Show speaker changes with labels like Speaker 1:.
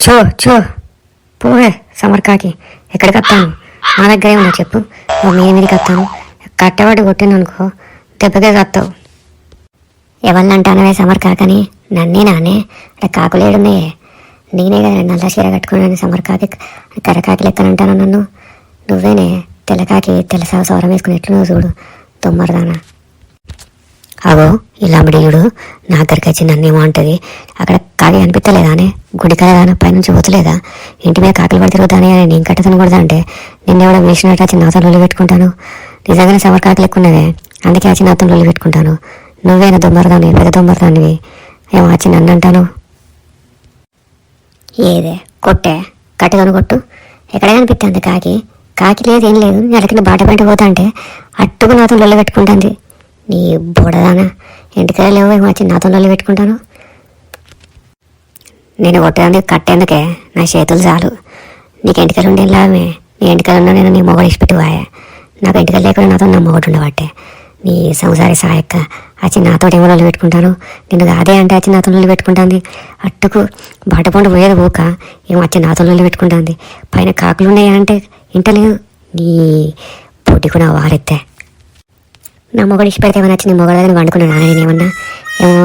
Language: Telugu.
Speaker 1: చో చో పోవే సమర్కాకి ఎక్కడికి వస్తాను మా దగ్గరే ఉన్నా చెప్పు నువ్వు మీదికి వస్తాను కట్టవాడు కొట్టింది అనుకో దెబ్బకే వస్తావు ఎవరినంటానవే సమర్కాకని నన్నే నానే అక్కడ కాకులేడున్నాయే నేనే కదా నల్ల చీర కట్టుకున్నాను సమర్కాకి కర్రకాకి లెక్కనంటాను నన్ను నువ్వేనే తెల్లకాకి తెల్లసా సౌరం వేసుకుని ఎట్లు నువ్వు చూడు తొమ్మరదానా అగో ఇల్లాంబడియుడు నా దగ్గరికి వచ్చి నన్నేమో అంటది అక్కడ కాకి అనిపించలేదా అనే గుడి కలదానా పైనుంచి పోతలేదా ఇంటి మీద కాకులు పడి తిరుగుతానే అని నేను కట్టతను కొడదా అంటే నిన్నెవడో వేసినట్టు వచ్చి నాతో లొల్లి పెట్టుకుంటాను నిజంగానే సమర్ కాకి లెక్కున్నవే అందుకే వచ్చి నాతో లొల్లి పెట్టుకుంటాను నువ్వేనా దొమ్మరదాన్ని పెద్ద దొమ్మరదానివి ఏమో వచ్చి నన్ను అంటాను ఏదే కొట్టే కట్టెతోను కొట్టు ఎక్కడ కనిపిస్తుంది కాకి కాకి లేదు ఏం లేదు నెలకింద బాట పెంట పోతా అంటే అట్టుకు నాతో లొల్లి పెట్టుకుంటుంది నీ బోడదానా ఎంటికలు లేవు ఏమో వచ్చి నాతో లొల్లి పెట్టుకుంటాను నేను కొట్టేందుకు కట్టేందుకే నా చేతులు చాలు నీకు ఎంటికలు ఉండే లాభమే నీ ఎంటికలు ఉన్నా నేను నీ మొగడు ఇచ్చిపెట్టువాయే నాకు ఎంటికలు లేకుండా నాతో నా మొగడు ఉండబట్టే నీ సంసారి సాయక్క వచ్చి నాతో ఏమో లొల్లి పెట్టుకుంటాను నేను అదే అంటే వచ్చి నాతో లొల్లి పెట్టుకుంటుంది అట్టుకు బాటపండు పోయేది పోక ఏమో వచ్చి నాతో లొల్లి పెట్టుకుంటుంది పైన కాకులు ఉన్నాయా అంటే ఇంటలేదు నీ పొట్టికు నా వారెత్తే నా మొగడు ఇచ్చి పెడితే ఏమన్నా వచ్చి నీ మొగడదని వండుకున్నాను నేనేమన్నా ఏమో